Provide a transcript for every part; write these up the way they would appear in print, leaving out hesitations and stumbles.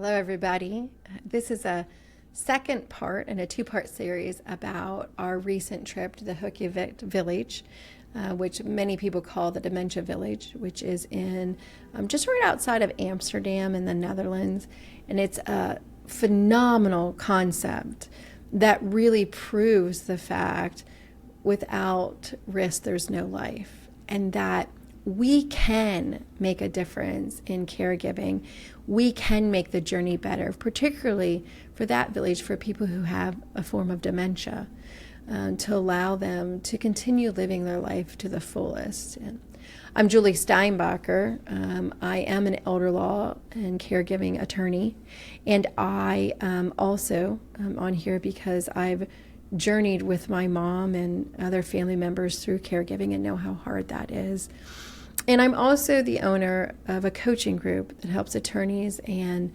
Hello, everybody. This is a second part in a two-part series about our recent trip to the Hogeweyk village, which many people call the dementia village, which is in just right outside of Amsterdam in the Netherlands. And it's a phenomenal concept that really proves the fact without risk, there's no life, and that we can make a difference in caregiving. We can make the journey better, particularly for that village, for people who have a form of dementia, to allow them to continue living their life to the fullest. And I'm Julie Steinbacher. I am an elder law and caregiving attorney, and I also on here because I've journeyed with my mom and other family members through caregiving and know how hard that is. And I'm also the owner of a coaching group that helps attorneys and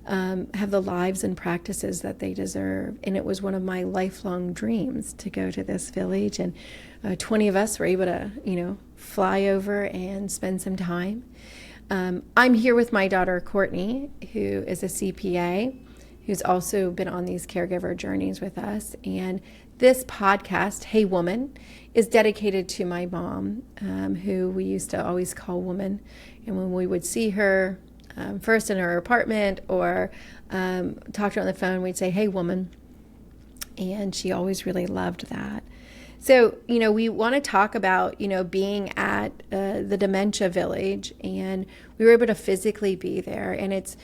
have the lives and practices that they deserve. And it was one of my lifelong dreams to go to this village. And 20 of us were able to, fly over and spend some time. I'm here with my daughter, Cortney, who is a CPA, who's also been on these caregiver journeys with us. And this podcast, Hey Woman, is dedicated to my mom, who we used to always call Woman. And when we would see her, first in her apartment or talk to her on the phone, we'd say, Hey Woman. And she always really loved that. So, we want to talk about, being at the dementia village, and we were able to physically be there. And it's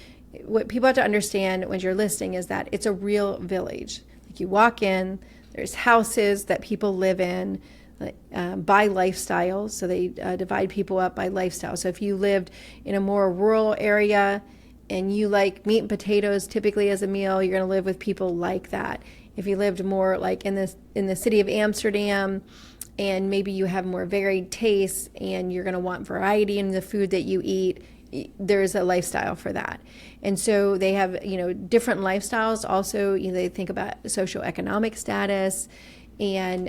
what people have to understand when you're listening is that it's a real village. Like you walk in, there's houses that people live in by lifestyles. So they divide people up by lifestyle. So if you lived in a more rural area and you like meat and potatoes typically as a meal, you're going to live with people like that. If you lived more like in the city of Amsterdam and maybe you have more varied tastes and you're going to want variety in the food that you eat, there's a lifestyle for that. And so they have, different lifestyles. Also, they think about socioeconomic status, and,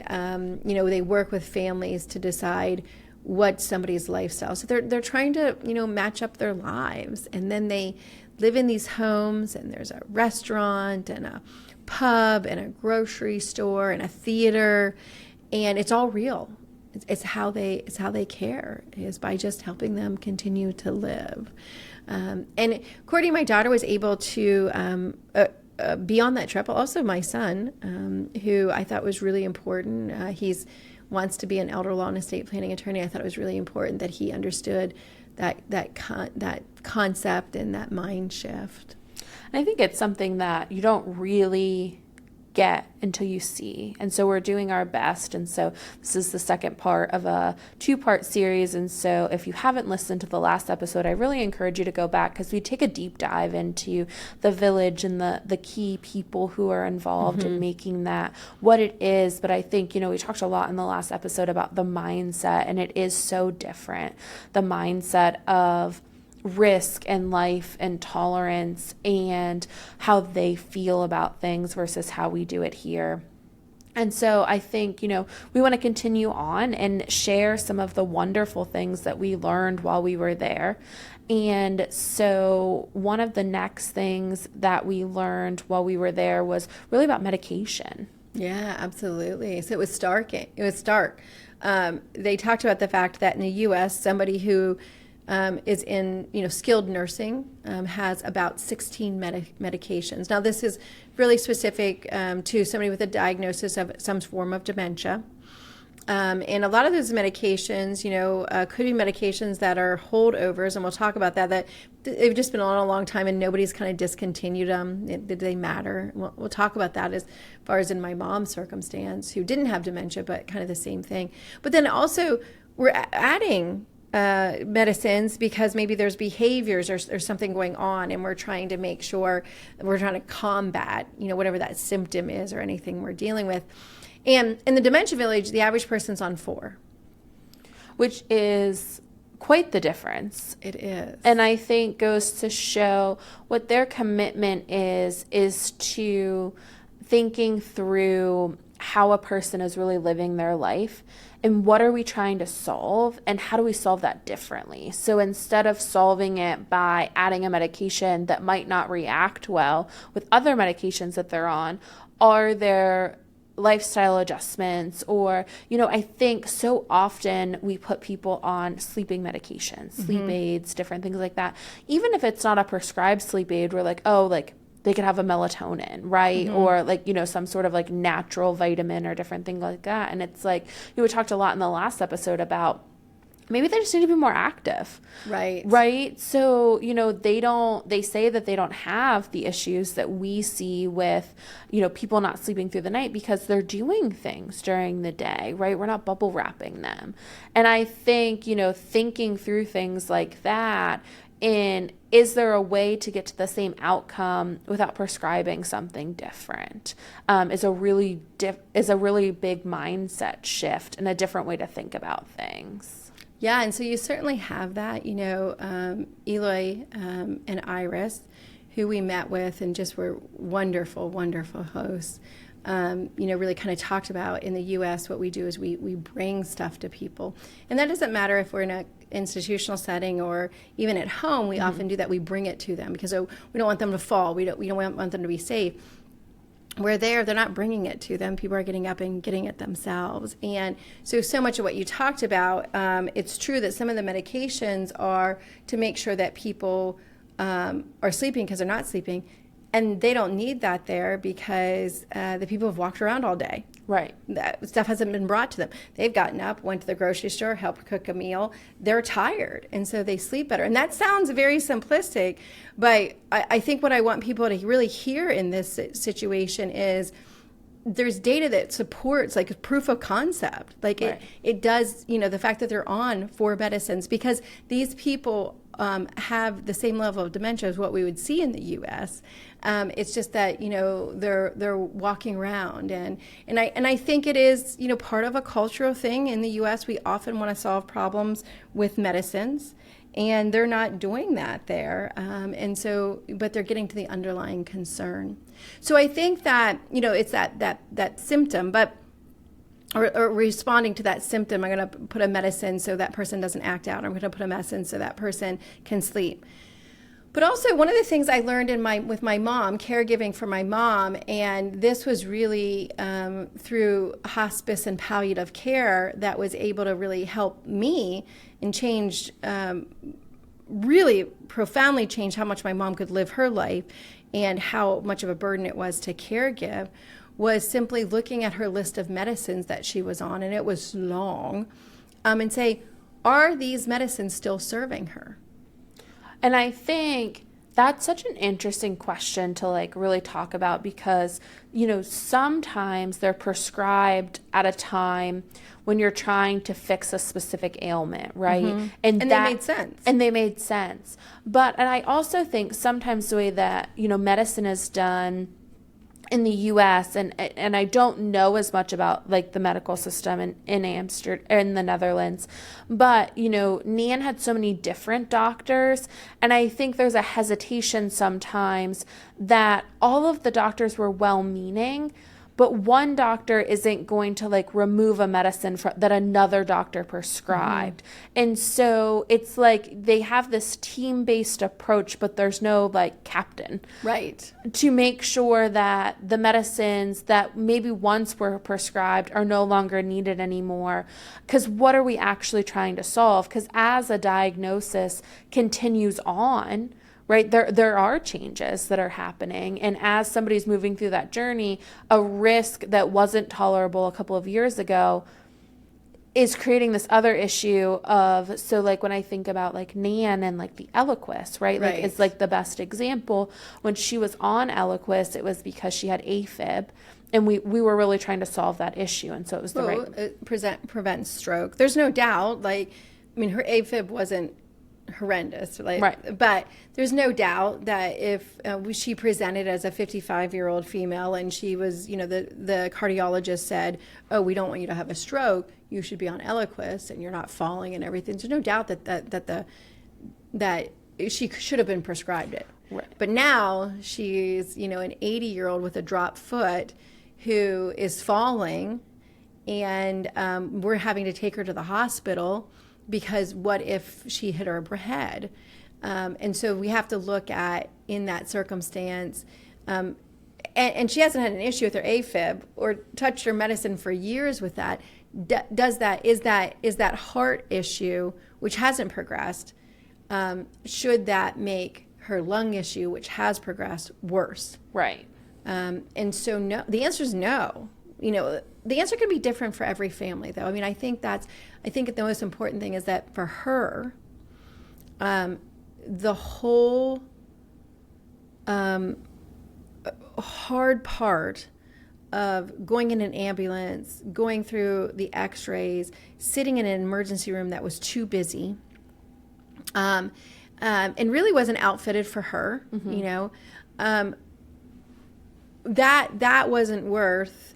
they work with families to decide what somebody's lifestyle. So they're trying to, match up their lives. And then they live in these homes, and there's a restaurant and a pub and a grocery store and a theater, and it's all real. It's how they care, is by just helping them continue to live. And Courtney, my daughter, was able to be on that trip. Also, my son, who I thought was really important. He's wants to be an elder law and estate planning attorney. I thought it was really important that he understood that concept and that mind shift. And I think it's something that you don't really get until you see. And so we're doing our best. And so this is the second part of a two-part series. And so if you haven't listened to the last episode, I really encourage you to go back, because we take a deep dive into the village and the key people who are involved in making that what it is. But I think, we talked a lot in the last episode about the mindset, and it is so different. The mindset of risk and life and tolerance and how they feel about things versus how we do it here. And so I think, we want to continue on and share some of the wonderful things that we learned while we were there. And so one of the next things that we learned while we were there was really about medication. Yeah, absolutely. So it was stark. They talked about the fact that in the U.S., somebody who is in skilled nursing has about 16 medications. Now this is really specific to somebody with a diagnosis of some form of dementia. And a lot of those medications, could be medications that are holdovers, and we'll talk about that they've just been on a long time and nobody's kind of discontinued them. Did they matter? We'll talk about that as far as in my mom's circumstance, who didn't have dementia, but kind of the same thing. But then also we're adding medicines because maybe there's behaviors or something going on, and we're trying to make sure we're trying to combat, whatever that symptom is or anything we're dealing with. And in the dementia village, the average person's on 4. Which is quite the difference. It is. And I think goes to show what their commitment is to thinking through how a person is really living their life and what are we trying to solve and how do we solve that differently. So instead of solving it by adding a medication that might not react well with other medications that they're on, are there lifestyle adjustments? Or, I think so often we put people on sleeping medications, sleep aids, different things like that. Even if it's not a prescribed sleep aid, we're like, oh, like they could have a melatonin, right? Or like, some sort of like natural vitamin or different thing like that. And it's like, we talked a lot in the last episode about maybe they just need to be more active. Right. So, they say that they don't have the issues that we see with, people not sleeping through the night because they're doing things during the day, right? We're not bubble wrapping them. And I think, thinking through things like that, and is there a way to get to the same outcome without prescribing something different, is a really big mindset shift and a different way to think about things. Yeah, and so you certainly have that, Eloy and Iris, who we met with and just were wonderful, wonderful hosts, really kind of talked about in the U.S. what we do is we bring stuff to people. And that doesn't matter if we're in an institutional setting or even at home, we often do that. We bring it to them because we don't want them to fall. We don't want them to be safe. We're there, they're not bringing it to them. People are getting up and getting it themselves. And so much of what you talked about, it's true that some of the medications are to make sure that people are sleeping because they're not sleeping. And they don't need that there because the people have walked around all day. Right. That stuff hasn't been brought to them. They've gotten up, went to the grocery store, helped cook a meal. They're tired, and so they sleep better. And that sounds very simplistic, but I think what I want people to really hear in this situation is there's data that supports like proof of concept. Like right. it does, the fact that they're on 4 medicines because these people have the same level of dementia as what we would see in the U.S. It's just that they're walking around, and I think it is part of a cultural thing in the U.S. We often want to solve problems with medicines, and they're not doing that there, but they're getting to the underlying concern. So I think that it's that symptom, but. Or responding to that symptom, I'm going to put a medicine so that person doesn't act out. I'm going to put a medicine so that person can sleep. But also, one of the things I learned with my mom, caregiving for my mom, and this was really through hospice and palliative care that was able to really help me and change, really profoundly change how much my mom could live her life and how much of a burden it was to caregive, was simply looking at her list of medicines that she was on, and it was long, and say, are these medicines still serving her? And I think that's such an interesting question to like really talk about because, sometimes they're prescribed at a time when you're trying to fix a specific ailment, right? Mm-hmm. And they made sense. And they made sense. And I also think sometimes the way that, medicine is done in the U.S. and I don't know as much about like the medical system in Amsterdam, in the Netherlands, but Nan had so many different doctors, and I think there's a hesitation sometimes that all of the doctors were well-meaning, but one doctor isn't going to like remove a medicine that another doctor prescribed. Mm-hmm. And so it's like they have this team-based approach, but there's no like captain. Right. To make sure that the medicines that maybe once were prescribed are no longer needed anymore. Because what are we actually trying to solve? Because as a diagnosis continues on, right, there are changes that are happening. And as somebody's moving through that journey, a risk that wasn't tolerable a couple of years ago is creating this other issue of, so like when I think about like Nan and like the Eliquis, right? Like it's like the best example. When she was on Eliquis, it was because she had AFib. And we were really trying to solve that issue. And so it was it prevents stroke. There's no doubt, her AFib wasn't horrendous, right? But there's no doubt that if she presented as a 55-year-old female and she was, the cardiologist said, "Oh, we don't want you to have a stroke. You should be on Eliquis, and you're not falling and everything." There's no doubt that she should have been prescribed it. Right. But now she's, an 80-year-old with a dropped foot who is falling, and we're having to take her to the hospital because what if she hit her head? And so we have to look at, in that circumstance, and she hasn't had an issue with her AFib or touched her medicine for years with that. Is that heart issue, which hasn't progressed, should that make her lung issue, which has progressed, worse? Right. And so no, the answer is no. The answer can be different for every family, though. I mean, I think the most important thing is that for her, the whole hard part of going in an ambulance, going through the x-rays, sitting in an emergency room that was too busy, and really wasn't outfitted for her, that wasn't worth,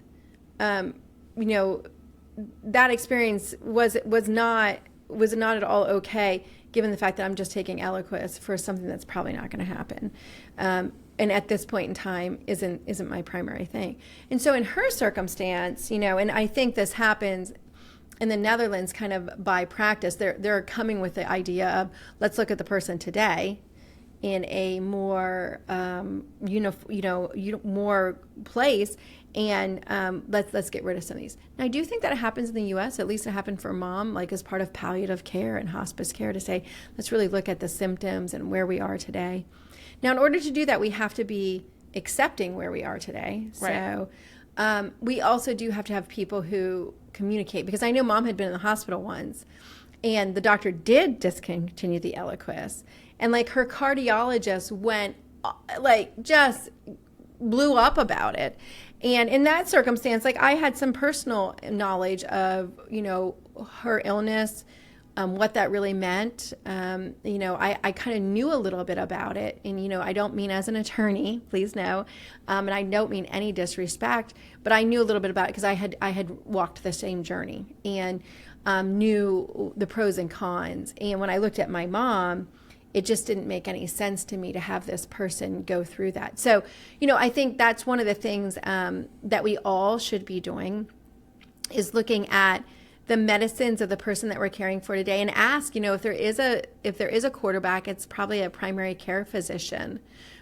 that experience was not at all okay, given the fact that I'm just taking Eliquis for something that's probably not going to happen. And at this point in time isn't my primary thing. And so in her circumstance, and I think this happens in the Netherlands kind of by practice, they're coming with the idea of, let's look at the person today in a more more place, and let's get rid of some of these. Now, I do think that it happens in the U.S. At least it happened for mom, like as part of palliative care and hospice care, to say, let's really look at the symptoms and where we are today. Now, in order to do that, we have to be accepting where we are today. Right. So we also do have to have people who communicate, because I know mom had been in the hospital once, and the doctor did discontinue the Eliquis, and like her cardiologist went, like, just blew up about it. And in that circumstance, like, I had some personal knowledge of, her illness, what that really meant. I kind of knew a little bit about it. And, I don't mean as an attorney, please know. And I don't mean any disrespect, but I knew a little bit about it because I had walked the same journey and knew the pros and cons. And when I looked at my mom, it just didn't make any sense to me to have this person go through that. So, I think that's one of the things that we all should be doing, is looking at the medicines of the person that we're caring for today, and ask, if there is a quarterback, it's probably a primary care physician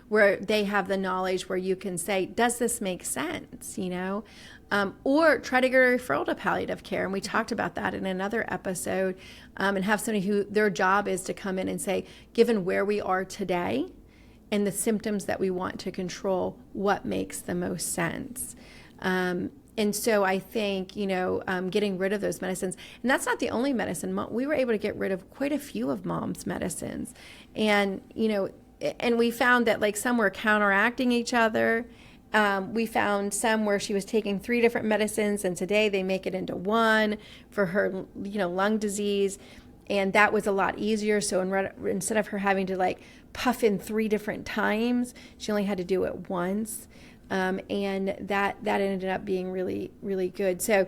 where they have the knowledge where you can say, does this make sense? Or try to get a referral to palliative care. And we talked about that in another episode, and have somebody who their job is to come in and say, given where we are today and the symptoms that we want to control, what makes the most sense? And so I think, getting rid of those medicines, and that's not the only medicine. We were able to get rid of quite a few of mom's medicines. And, and we found that, like, some were counteracting each other. We found some where she was taking 3 different medicines, and today they make it into one for her, lung disease. And that was a lot easier. So instead of her having to, like, puff in 3 different times, she only had to do it once. And that ended up being really, really good. So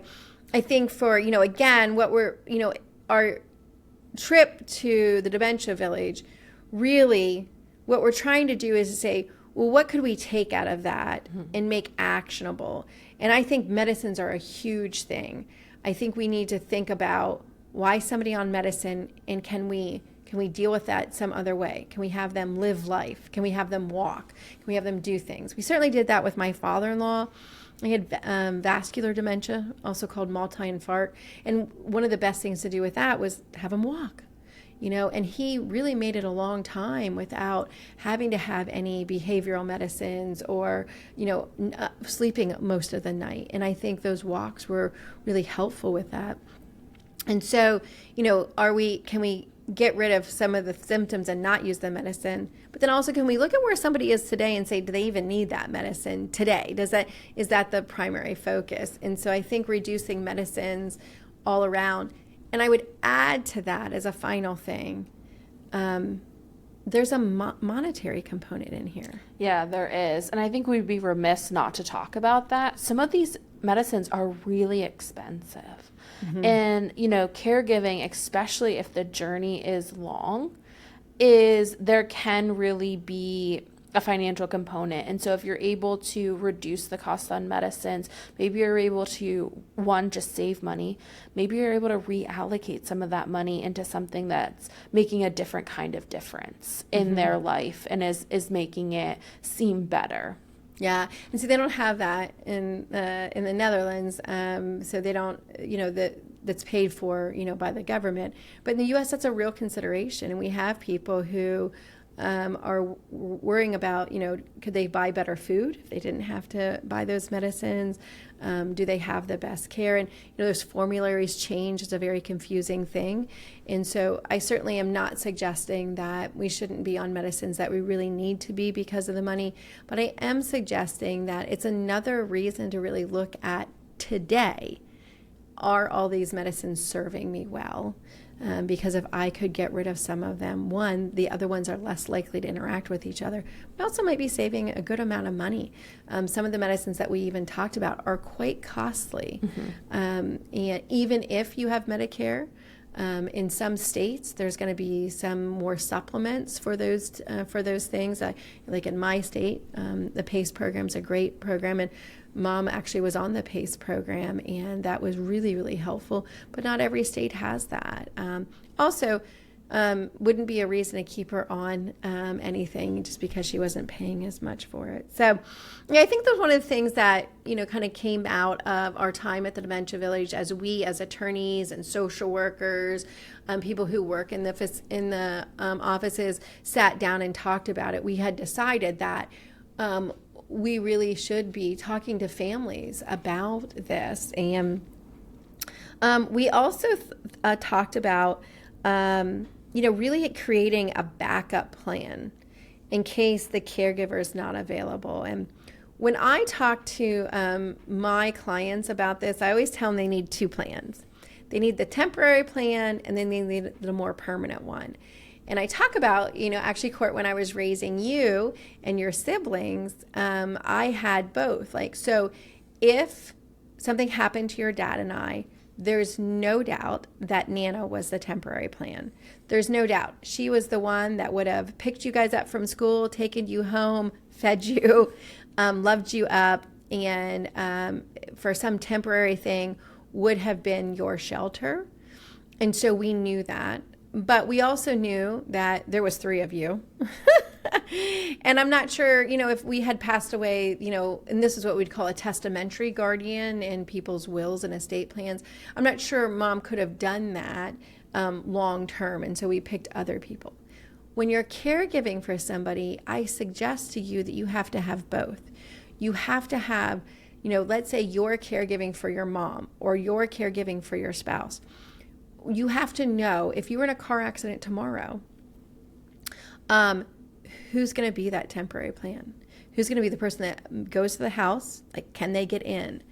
I think for, again, what we're, our trip to the dementia village, really what we're trying to do is to say, well, what could we take out of that and make actionable? And I think medicines are a huge thing. I think we need to think about why somebody on medicine, and can we deal with that some other way? Can we have them live life? Can we have them walk? Can we have them do things? We certainly did that with my father-in-law. He had vascular dementia, also called multi-infarct. And one of the best things to do with that was have him walk. And he really made it a long time without having to have any behavioral medicines or, sleeping most of the night. And I think those walks were really helpful with that. And so, can we get rid of some of the symptoms and not use the medicine? But then also, can we look at where somebody is today and say, do they even need that medicine today? Is that the primary focus? And so I think reducing medicines all around. And I would add to that, as a final thing, there's a monetary component in here. Yeah, there is. And I think we'd be remiss not to talk about that. Some of these medicines are really expensive. Mm-hmm. And, caregiving, especially if the journey is long, there can really be a financial component. And so if you're able to reduce the cost on medicines, maybe you're able to, one, just save money. Maybe you're able to reallocate some of that money into something that's making a different kind of difference in their life and is making it seem better. Yeah, and see, they don't have that in the Netherlands, so they don't, that's paid for, by the government. But in the U.S., that's a real consideration, and we have people who are worrying about, could they buy better food if they didn't have to buy those medicines? Do they have the best care? And, those formularies change. It's a very confusing thing. And so I certainly am not suggesting that we shouldn't be on medicines that we really need to be because of the money. But I am suggesting that it's another reason to really look at today. Are all these medicines serving me well? Because if I could get rid of some of them, one, the other ones are less likely to interact with each other. We also might be saving a good amount of money. Some of the medicines that we even talked about are quite costly. And even if you have Medicare, in some states, there's going to be some more supplements for those things. Like in my state, the PACE program is a great program, and Mom actually was on the PACE program, and that was really, really helpful. But not every state has that. Also, wouldn't be a reason to keep her on anything just because she wasn't paying as much for it. So, yeah, I think that's one of the things that kind of came out of our time at the Dementia Village, as we, as attorneys and social workers, people who work in the offices, sat down and talked about it. We had decided that we really should be talking to families about this, and we also talked about really creating a backup plan in case the caregiver is not available. And when I talk to my clients about this, I always tell them they need two plans. They need the temporary plan, and then they need the more permanent one. And I talk about, actually, Court, when I was raising you and your siblings, I had both. So if something happened to your dad and I, there's no doubt that Nana was the temporary plan. There's no doubt. She was the one that would have picked you guys up from school, taken you home, fed you, loved you up, and for some temporary thing would have been your shelter. And so we knew that. But we also knew that there was three of you. And I'm not sure, if we had passed away, and this is what we'd call a testamentary guardian in people's wills and estate plans. I'm not sure Mom could have done that long term. And so we picked other people. When you're caregiving for somebody, I suggest to you that you have to have both. You have to have, let's say you're caregiving for your mom or you're caregiving for your spouse. You have to know, if you were in a car accident tomorrow, who's going to be that temporary plan? Who's going to be the person that goes to the house? Can they get in?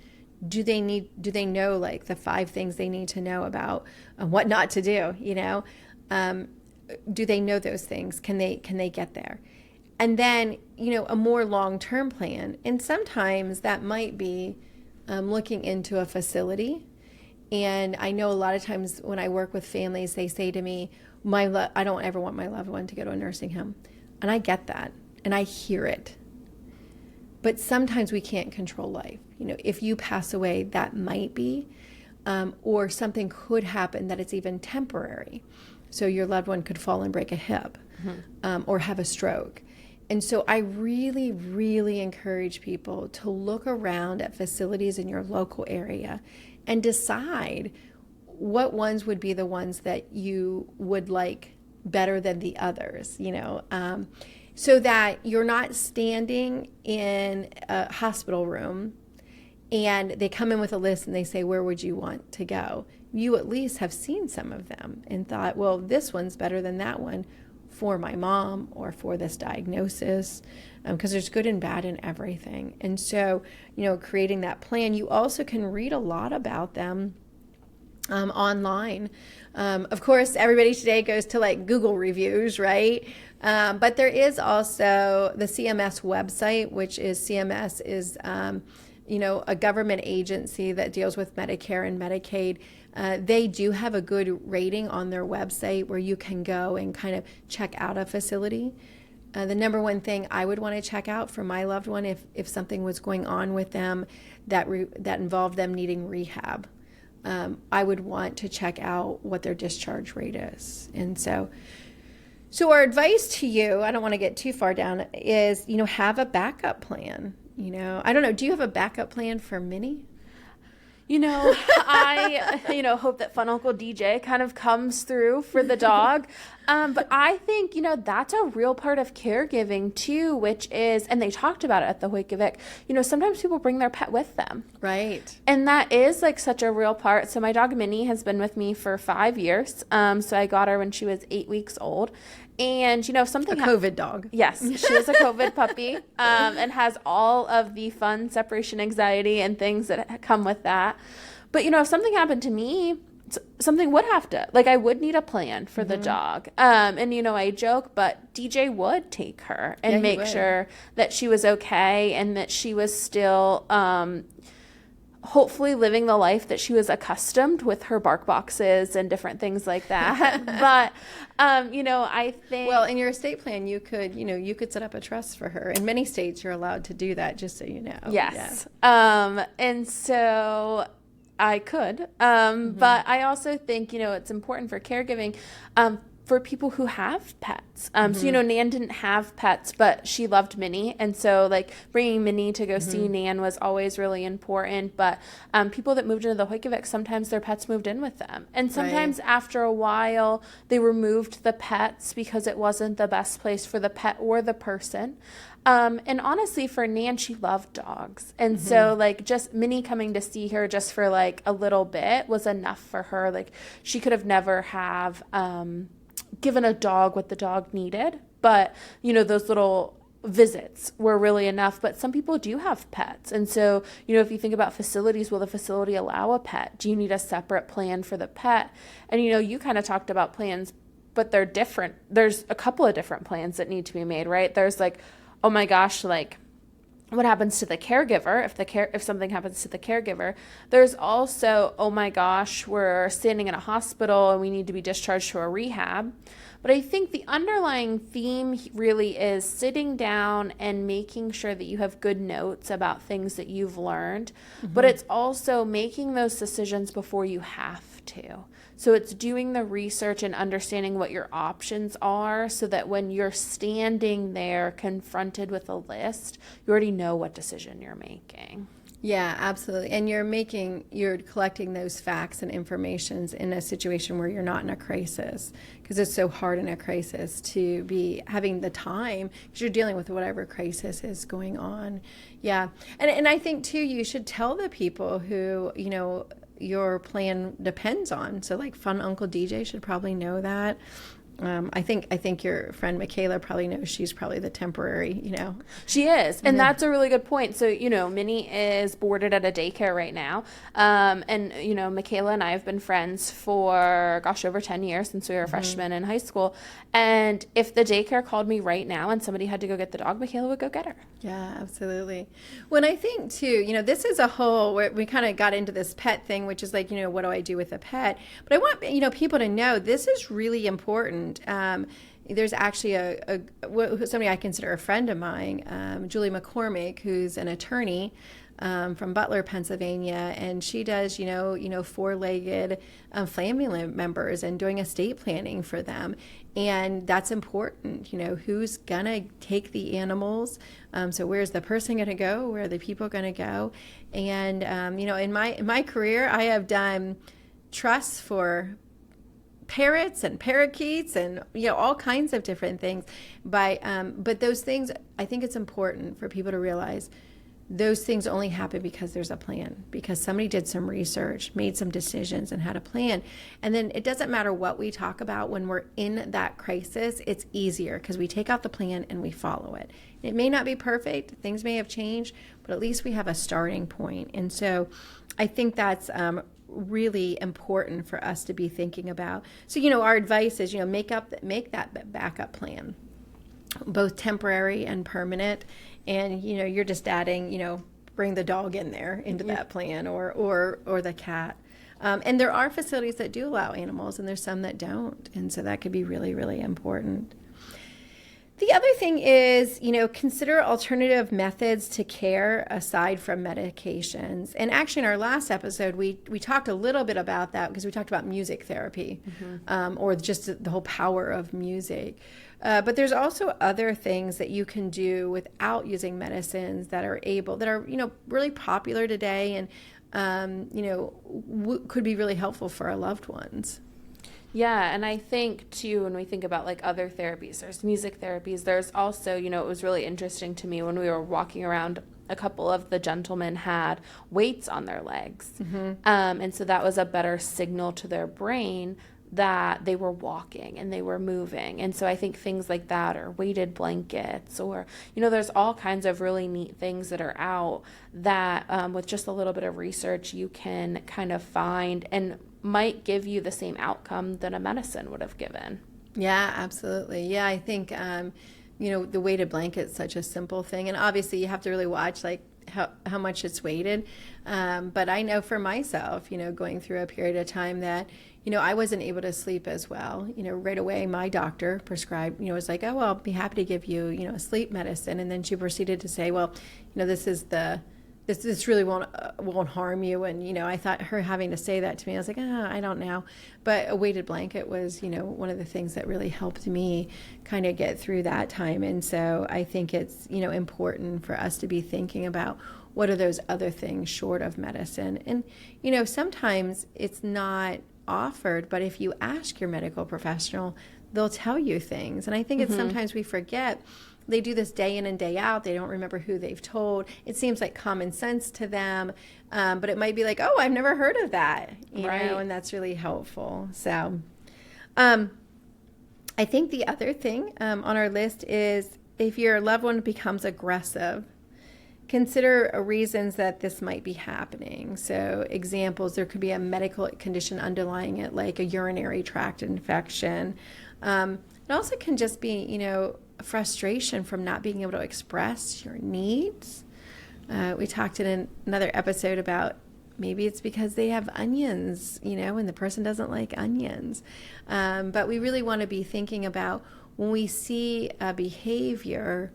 Do they know the 5 things they need to know about what not to do? Do they know those things? Can they get there? And then, a more long-term plan. And sometimes that might be looking into a facility. And I know a lot of times when I work with families, they say to me, I don't ever want my loved one to go to a nursing home. And I get that, and I hear it. But sometimes we can't control life. If you pass away, that might be, or something could happen that it's even temporary. So your loved one could fall and break a hip, or have a stroke. And so I really, really encourage people to look around at facilities in your local area and decide what ones would be the ones that you would like better than the others, so that you're not standing in a hospital room and they come in with a list and they say, where would you want to go? You at least have seen some of them and thought, well, this one's better than that one for my mom or for this diagnosis, because there's good and bad in everything. And so, creating that plan, you also can read a lot about them online. Of course, everybody today goes to Google reviews, right? But there is also the CMS website, which is CMS is, a government agency that deals with Medicare and Medicaid. They do have a good rating on their website where you can go and kind of check out a facility. The number one thing I would want to check out for my loved one if something was going on with them that involved them needing rehab, I would want to check out what their discharge rate is. And so our advice to you, I don't want to get too far down, is, have a backup plan. I don't know, do you have a backup plan for Minnie? I, hope that Fun Uncle DJ kind of comes through for the dog. But I think, that's a real part of caregiving too, which is, and they talked about it at the Hogeweyk, sometimes people bring their pet with them. Right. And that is like such a real part. So my dog Minnie has been with me for 5 years. So I got her when she was 8 weeks old. And, if something... A COVID dog. Yes, she is a COVID puppy and has all of the fun separation anxiety and things that come with that. But, if something happened to me, something would have to... I would need a plan for the dog. And, I joke, but DJ would take her and make sure that she was okay and that she was still... hopefully living the life that she was accustomed with her bark boxes and different things like that. But, I think... Well, in your estate plan, you could set up a trust for her. In many states, you're allowed to do that, just so you know. Yes. Yeah. And so I could. But I also think, it's important for caregiving, for people who have pets. So, Nan didn't have pets, but she loved Minnie. And so, bringing Minnie to go see Nan was always really important. But people that moved into the Hogeweyk, sometimes their pets moved in with them. And sometimes after a while, they removed the pets because it wasn't the best place for the pet or the person. And honestly, for Nan, she loved dogs. And so, just Minnie coming to see her just for, a little bit was enough for her. She could have never have... given a dog what the dog needed, but those little visits were really enough. But some people do have pets, and so if you think about facilities, will the facility allow a pet? Do you need a separate plan for the pet? And you kind of talked about plans, but they're different. There's a couple of different plans that need to be made, right? There's oh my gosh, what happens to the caregiver if something happens to the caregiver. There's also, oh my gosh, we're standing in a hospital and we need to be discharged to a rehab. But I think the underlying theme really is sitting down and making sure that you have good notes about things that you've learned. But it's also making those decisions before you have to. So it's doing the research and understanding what your options are so that when you're standing there confronted with a list, you already know what decision you're making. Yeah, absolutely. And you're collecting those facts and informations in a situation where you're not in a crisis, because it's so hard in a crisis to be having the time, because you're dealing with whatever crisis is going on. Yeah. And I think too, you should tell the people who, your plan depends on. So Fun Uncle DJ should probably know that. I think your friend Michaela probably knows she's probably the temporary, She is. And that's a really good point. So, Minnie is boarded at a daycare right now. And, Michaela and I have been friends for, over 10 years since we were freshmen in high school. And if the daycare called me right now and somebody had to go get the dog, Michaela would go get her. Yeah, absolutely. When I think too, this is a whole, we kind of got into this pet thing, which is what do I do with a pet? But I want, people to know this is really important. There's actually somebody I consider a friend of mine, Julie McCormick, who's an attorney from Butler, Pennsylvania, and she does, four-legged family members and doing estate planning for them. And that's important, who's gonna take the animals. So where's the person gonna go? Where are the people gonna go? And in my career, I have done trusts for parrots and parakeets and all kinds of different things. But those things, I think it's important for people to realize those things only happen because there's a plan, because somebody did some research, made some decisions, and had a plan. And then it doesn't matter what we talk about when we're in that crisis, it's easier because we take out the plan and we follow it. It may not be perfect, things may have changed, but at least we have a starting point. And so I think that's really important for us to be thinking about. So, our advice is, make that backup plan, both temporary and permanent. And, you're just adding, bring the dog in there into that plan or the cat. And there are facilities that do allow animals and there's some that don't. And so that could be really, really important. The other thing is, consider alternative methods to care aside from medications. And actually, in our last episode, we talked a little bit about that because we talked about music therapy, or just the whole power of music. But there's also other things that you can do without using medicines that are really popular today, and could be really helpful for our loved ones. Yeah, and I think, too, when we think about, like, other therapies, there's music therapies. There's also, it was really interesting to me when we were walking around, a couple of the gentlemen had weights on their legs. And so that was a better signal to their brain that they were walking and they were moving. And so I think things like that, or weighted blankets, or, there's all kinds of really neat things that are out that with just a little bit of research you can kind of find and might give you the same outcome that a medicine would have given. Yeah, absolutely. Yeah, I think, the weighted blanket is such a simple thing. And obviously you have to really watch like how much it's weighted. But I know for myself, going through a period of time that, I wasn't able to sleep as well. Right away, my doctor prescribed, was like, oh, well, I'll be happy to give you, a sleep medicine. And then she proceeded to say, well, this really won't harm you. And, I thought her having to say that to me, I was like, I don't know. But a weighted blanket was, one of the things that really helped me kind of get through that time. And so I think it's, important for us to be thinking about what are those other things short of medicine. And, sometimes it's not offered, but if you ask your medical professional, they'll tell you things. And I think it's sometimes we forget. They do this day in and day out. They don't remember who they've told. It seems like common sense to them, but it might be like, oh, I've never heard of that, you know, and that's really helpful. So I think the other thing on our list is if your loved one becomes aggressive, consider reasons that this might be happening. So examples, there could be a medical condition underlying it, like a urinary tract infection. It also can just be, frustration from not being able to express your needs. We talked in another episode about maybe it's because they have onions, and the person doesn't like onions. But we really want to be thinking about when we see a behavior,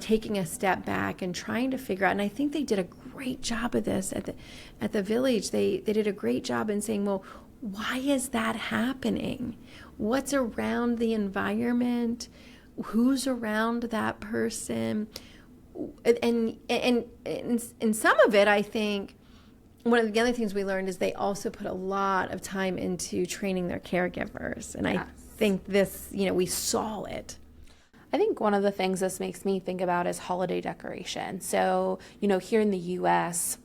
taking a step back and trying to figure out, and I think they did a great job of this at the village. They did a great job in saying, well, why is that happening? What's around the environment? Who's around that person? And some of it, I think, one of the other things we learned is they also put a lot of time into training their caregivers. And I think this, we saw it. I think one of the things this makes me think about is holiday decoration. So, here in the U.S.,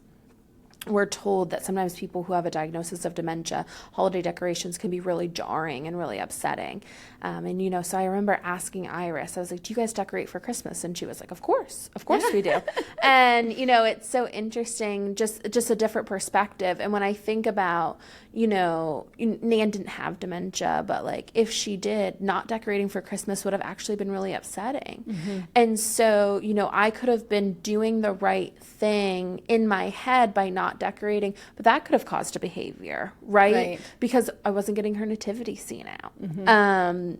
we're told that sometimes people who have a diagnosis of dementia, holiday decorations can be really jarring and really upsetting. So I remember asking Iris, I was like, do you guys decorate for Christmas? And she was like, of course we do. And, it's so interesting, just a different perspective. And when I think about, Nan didn't have dementia, but like if she did, not decorating for Christmas would have actually been really upsetting. And so, I could have been doing the right thing in my head by not decorating, but that could have caused a behavior, right? Because I wasn't getting her nativity scene out. And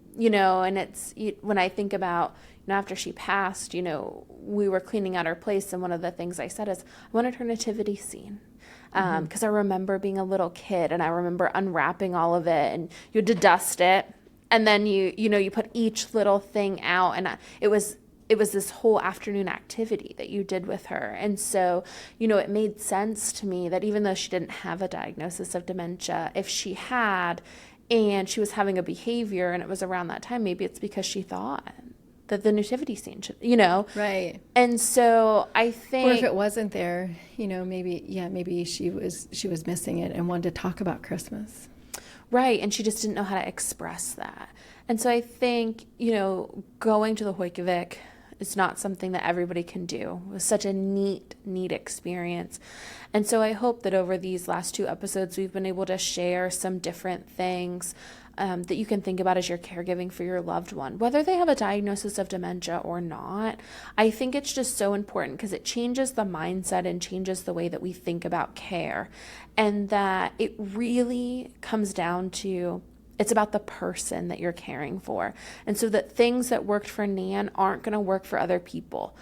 it's, when I think about, after she passed, we were cleaning out her place, and one of the things I said is, I wanted her nativity scene. Because I remember being a little kid, and I remember unwrapping all of it, and you had to dust it, and then you put each little thing out, and it was this whole afternoon activity that you did with her. And so, it made sense to me that even though she didn't have a diagnosis of dementia, if she had, and she was having a behavior, and it was around that time, maybe it's because she thought that the nativity scene should, Right. And so I think, or if it wasn't there, maybe she was missing it and wanted to talk about Christmas. Right. And she just didn't know how to express that. And so I think, going to the Hogeweyk is not something that everybody can do. It was such a neat experience. And so I hope that over these last 2 episodes, we've been able to share some different things that you can think about as you're caregiving for your loved one, whether they have a diagnosis of dementia or not. I think it's just so important because it changes the mindset and changes the way that we think about care, and that it really comes down to It's about the person that you're caring for. And so that things that worked for Nan aren't going to work for other people.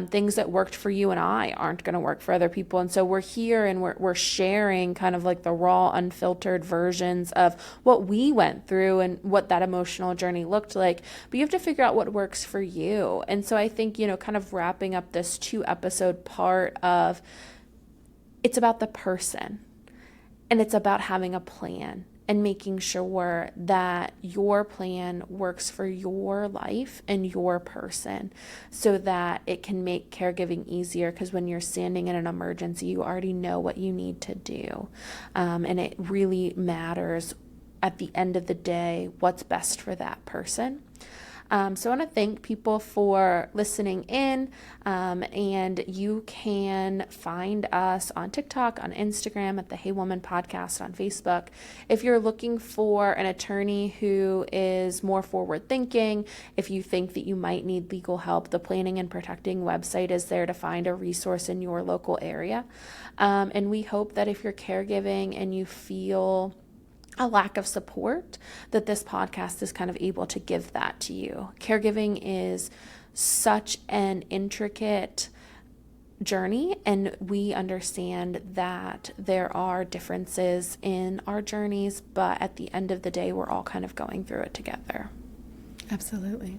Things that worked for you and I aren't going to work for other people. And so we're here and we're sharing kind of like the raw, unfiltered versions of what we went through and what that emotional journey looked like. But you have to figure out what works for you. And so I think, kind of wrapping up this 2-episode part of it's about the person and it's about having a plan and making sure that your plan works for your life and your person so that it can make caregiving easier, because when you're standing in an emergency, you already know what you need to do. And it really matters at the end of the day what's best for that person. So I want to thank people for listening in, and you can find us on TikTok, on Instagram at the Hey Woman Podcast, on Facebook. If you're looking for an attorney who is more forward thinking, if you think that you might need legal help, the Planning and Protecting website is there to find a resource in your local area. And we hope that if you're caregiving and you feel a lack of support, that this podcast is kind of able to give that to you. Caregiving is such an intricate journey, and we understand that there are differences in our journeys, but at the end of the day, we're all kind of going through it together. Absolutely.